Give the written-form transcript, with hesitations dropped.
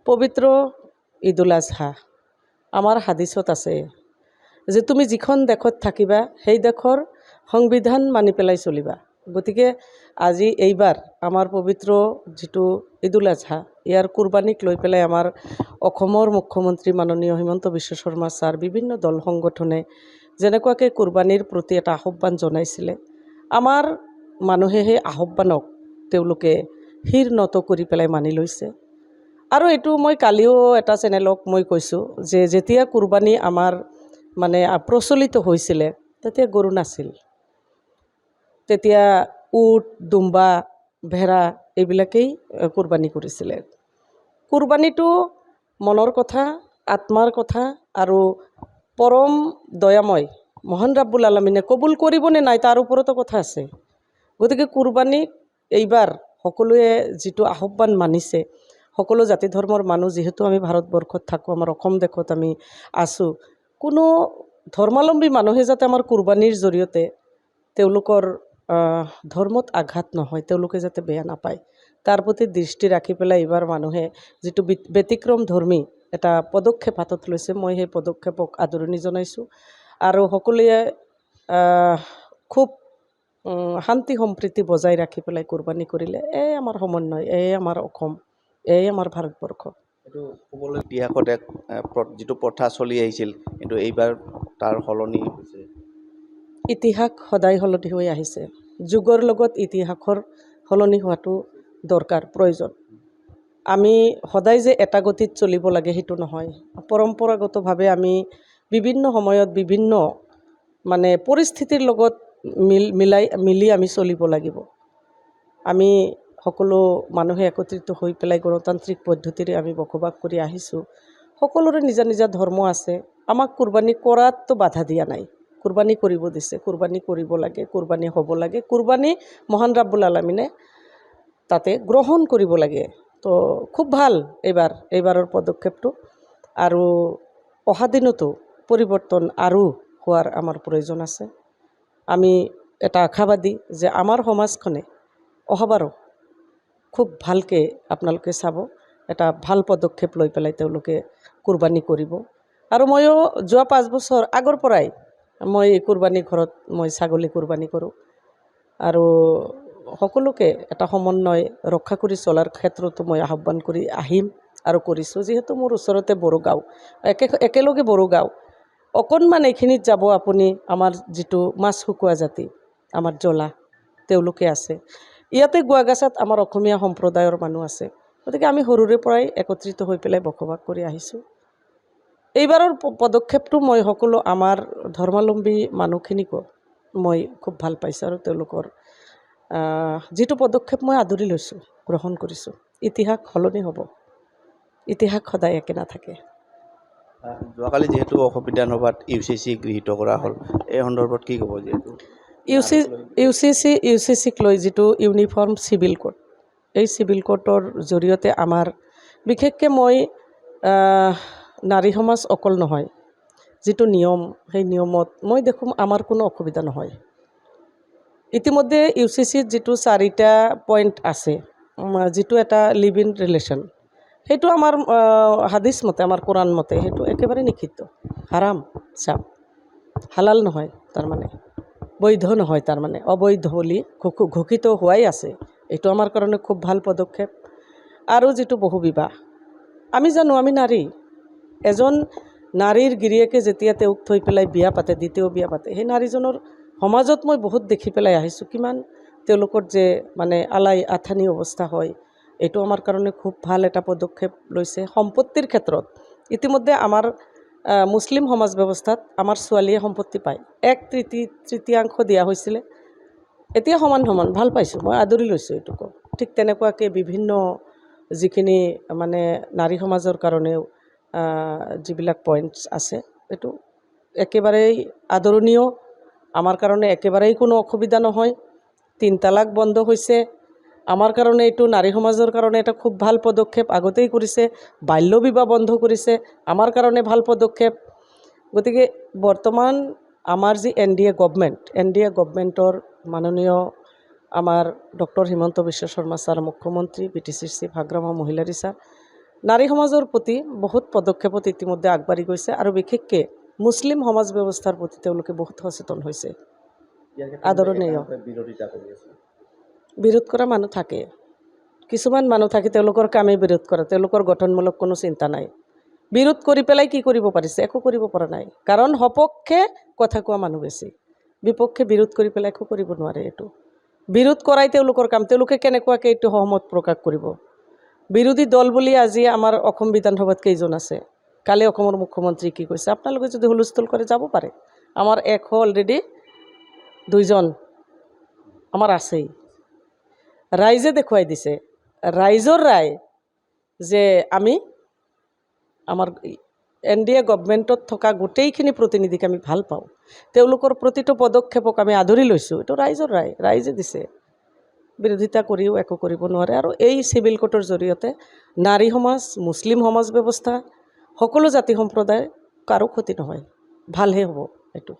পবিত্ৰ ঈদুল আজহা আমাৰ হাদিছত আছে যে তুমি যিখন দেশত থাকিবা সেই দেশৰ সংবিধান মানি পেলাই চলিবা। গতিকে আজি এইবাৰ আমাৰ পবিত্ৰ যিটো ঈদুল আজহা ইয়াৰ কুৰবানীক লৈ পেলাই আমাৰ অসমৰ মুখ্যমন্ত্ৰী মাননীয় হিমন্ত বিশ্ব শৰ্মা ছাৰ বিভিন্ন দল সংগঠনে যেনেকুৱাকৈ কুৰবানীৰ প্ৰতি এটা আহ্বান জনাইছিলে, আমাৰ মানুহে সেই আহ্বানক তেওঁলোকে শিৰ নত কৰি পেলাই মানি লৈছে। আৰু এইটো মই কালিও এটা চেনেলক মই কৈছোঁ যে যেতিয়া কুৰবানী আমাৰ মানে প্ৰচলিত হৈছিলে তেতিয়া গৰু নাছিল, তেতিয়া উট, দুম্বা, ভেড়া এইবিলাকেই কুৰবানী কৰিছিলে। কুৰবানীটো মনৰ কথা, আত্মাৰ কথা আৰু পৰম দয়াময় মহান ৰাব্বুল আলমিনে কবুল কৰিবনে নাই তাৰ ওপৰতো কথা আছে। গতিকে কুৰবানীক এইবাৰ সকলোৱে যিটো আহ্বান মানিছে, সকলো জাতি ধৰ্মৰ মানুহ যিহেতু আমি ভাৰতবৰ্ষত থাকোঁ, আমাৰ অসম দেশত আমি আছোঁ, কোনো ধৰ্মাৱলম্বী মানুহে যাতে আমাৰ কুৰবানীৰ জৰিয়তে তেওঁলোকৰ ধৰ্মত আঘাত নহয়, তেওঁলোকে যাতে বেয়া নাপায় তাৰ প্ৰতি দৃষ্টি ৰাখি পেলাই এইবাৰ মানুহে যিটো ব্যতিক্ৰম ধৰ্মী এটা পদক্ষেপ হাতত লৈছে, মই সেই পদক্ষেপক আদৰণি জনাইছোঁ। আৰু সকলোৱে খুব শান্তি সম্প্ৰীতি বজাই ৰাখি পেলাই কুৰবানী কৰিলে এই আমাৰ সমন্বয়, এই আমাৰ অসম, এই আমাৰ ভাৰতবৰ্ষ। এইটো ক'বলৈ ইতিহাসত এক যিটো প্ৰথা চলি আহিছিল কিন্তু এইবাৰ তাৰ সলনি হৈছে। ইতিহাস সদায় সলনি হৈ আহিছে, যুগৰ লগত ইতিহাসৰ সলনি হোৱাটো দৰকাৰ, প্ৰয়োজন। আমি সদায় যে এটা গতিত চলিব লাগে সেইটো নহয়। পৰম্পৰাগতভাৱে আমি বিভিন্ন সময়ত বিভিন্ন মানে পৰিস্থিতিৰ লগত মিলি আমি চলিব লাগিব। আমি সকলো মানুহে একত্ৰিত হৈ পেলাই গণতান্ত্ৰিক পদ্ধতিৰে আমি বসবাস কৰি আহিছোঁ। সকলোৰে নিজা নিজা ধৰ্ম আছে, আমাক কুৰবানী কৰাততো বাধা দিয়া নাই, কুৰবানী কৰিব দিছে, কুৰবানী কৰিব লাগে, কুৰবানী হ'ব লাগে, কুৰবানী মহান ৰাব্বুল আলমিনে তাতে গ্ৰহণ কৰিব লাগে। তো খুব ভাল এইবাৰৰ পদক্ষেপটো। আৰু অহা দিনতো পৰিৱৰ্তন আৰু হোৱাৰ আমাৰ প্ৰয়োজন আছে। আমি এটা আশাবাদী যে আমাৰ সমাজখনে অহাবাৰো খুব ভালকৈ আপোনালোকে চাব, এটা ভাল পদক্ষেপ লৈ পেলাই তেওঁলোকে কুৰবানী কৰিব। আৰু ময়ো যোৱা 5 বছৰ আগৰ পৰাই মই কুৰবানী ঘৰত মই ছাগলী কুৰবানী কৰোঁ। আৰু সকলোকে এটা সমন্বয় ৰক্ষা কৰি চলাৰ ক্ষেত্ৰতো মই আহ্বান কৰি আহিম আৰু কৰিছোঁ। যিহেতু মোৰ ওচৰতে বড়ো গাঁও, একেলগে বড়ো গাঁও, অকণমান এইখিনিত যাব আপুনি, আমাৰ যিটো মাছ শুকোৱা জাতি, আমাৰ জ্বলা তেওঁলোকে আছে। ইয়াতে গোৱাগাছাত আমাৰ অসমীয়া সম্প্ৰদায়ৰ মানুহ আছে। গতিকে আমি সৰুৰে পৰাই একত্ৰিত হৈ পেলাই বসবাস কৰি আহিছোঁ। এইবাৰৰ পদক্ষেপটো মই সকলো আমাৰ ধৰ্মাৱলম্বী মানুহখিনিকো মই খুব ভাল পাইছোঁ আৰু তেওঁলোকৰ যিটো পদক্ষেপ মই আদৰি লৈছোঁ, গ্ৰহণ কৰিছোঁ। ইতিহাস সলনি হ'ব, ইতিহাস সদায় একে নাথাকে। যোৱাকালি যিহেতু অসংবিধান সভাত UCC গৃহীত কৰা হ'ল, এই সন্দৰ্ভত কি ক'ব? যিহেতু UCCক লৈ যিটো ইউনিফৰ্ম চিভিল কোড, এই চিভিল কোডৰ জৰিয়তে আমাৰ বিশেষকৈ মই নাৰী সমাজ অকল নহয়, যিটো নিয়ম সেই নিয়মত মই দেখোঁ আমাৰ কোনো অসুবিধা নহয়। ইতিমধ্যে UCCত যিটো 4টা পইণ্ট আছে, যিটো এটা লিভ ইন ৰিলেশ্যন, সেইটো আমাৰ হাদিছ মতে, আমাৰ কোৰাণ মতে সেইটো একেবাৰে নিষিদ্ধ, হাৰাম, চাপ, হালাল নহয়, তাৰমানে বৈধ নহয়, তাৰমানে অবৈধ বুলি ঘোষিত হোৱাই আছে। এইটো আমাৰ কাৰণে খুব ভাল পদক্ষেপ। আৰু যিটো বহুবিবাহ, আমি জানো আমি নাৰী, এজন নাৰীৰ গিৰিয়েকে যেতিয়া তেওঁক থৈ পেলাই বিয়া পাতে, দ্বিতীয় বিয়া পাতে, সেই নাৰীজনৰ সমাজত মই বহুত দেখি পেলাই আহিছোঁ কিমান তেওঁলোকৰ যে মানে আলাই আথানি অৱস্থা হয়। এইটো আমাৰ কাৰণে খুব ভাল এটা পদক্ষেপ লৈছে। সম্পত্তিৰ ক্ষেত্ৰত ইতিমধ্যে আমাৰ মুছলিম সমাজ ব্যৱস্থাত আমাৰ ছোৱালীয়ে সম্পত্তি পায়, 1/3 দিয়া হৈছিলে, এতিয়া সমান ভাল পাইছোঁ, মই আদৰি লৈছোঁ এইটোকো। ঠিক তেনেকুৱাকৈ বিভিন্ন যিখিনি মানে নাৰী সমাজৰ কাৰণেও যিবিলাক পইণ্টছ আছে, এইটো একেবাৰেই আদৰণীয়, আমাৰ কাৰণে একেবাৰেই কোনো অসুবিধা নহয়। 3 তালাক বন্ধ হৈছে, আমাৰ কাৰণে এইটো নাৰী সমাজৰ কাৰণে এটা খুব ভাল পদক্ষেপ, আগতেই কৰিছে। বাল্য বিবাহ বন্ধ কৰিছে, আমাৰ কাৰণে ভাল পদক্ষেপ। গতিকে বৰ্তমান আমাৰ যি NDA গভমেণ্টৰ মাননীয় আমাৰ ডক্টৰ হিমন্ত বিশ্ব শৰ্মা ছাৰ মুখ্যমন্ত্ৰী, PTCC ভাগ্ৰামা মহিলাৰী ছাৰ, নাৰী সমাজৰ প্ৰতি বহুত পদক্ষেপত ইতিমধ্যে আগবাঢ়ি গৈছে আৰু বিশেষকৈ মুছলিম সমাজ ব্যৱস্থাৰ প্ৰতি তেওঁলোকে বহুত সচেতন হৈছে। ইয়াৰ ক্ষেত্ৰত আদৰণীয়। একাংশই বিৰোধিতা কৰি আছে। বিৰোধ কৰা মানুহ থাকে, কিছুমান মানুহ থাকে তেওঁলোকৰ কামেই বিৰোধ কৰা, তেওঁলোকৰ গঠনমূলক কোনো চিন্তা নাই। বিৰোধ কৰি পেলাই কি কৰিব পাৰিছে? একো কৰিব পৰা নাই, কাৰণ সপক্ষে কথা কোৱা মানুহ বেছি, বিপক্ষে বিৰোধ কৰি পেলাই একো কৰিব নোৱাৰে। এইটো বিৰোধ কৰাই তেওঁলোকৰ কাম। তেওঁলোকে কেনেকুৱাকৈ এইটো সহমত প্ৰকাশ কৰিব? বিৰোধী দল বুলি আজি আমাৰ অসম বিধানসভাত কেইজন আছে? কালি অসমৰ মুখ্যমন্ত্ৰী কি কৈছে? আপোনালোকে যদি হুলস্থুল কৰে যাব পাৰে, আমাৰ অলৰেডি 2জন আমাৰ আছেই। ৰাইজে দেখুৱাই দিছে, ৰাইজৰ ৰায় যে আমি আমাৰ NDA গভমেণ্টত থকা গোটেইখিনি প্ৰতিনিধিক আমি ভাল পাওঁ, তেওঁলোকৰ প্ৰতিটো পদক্ষেপক আমি আদৰি লৈছোঁ। এইটো ৰাইজৰ ৰায়, ৰাইজে দিছে। বিৰোধিতা কৰিও একো কৰিব নোৱাৰে। আৰু এই চিভিল কোৰ্টৰ জৰিয়তে নাৰী সমাজ, মুছলিম সমাজ ব্যৱস্থা, সকলো জাতি সম্প্ৰদায় কাৰো ক্ষতি নহয়, ভালহে হ'ব এইটো।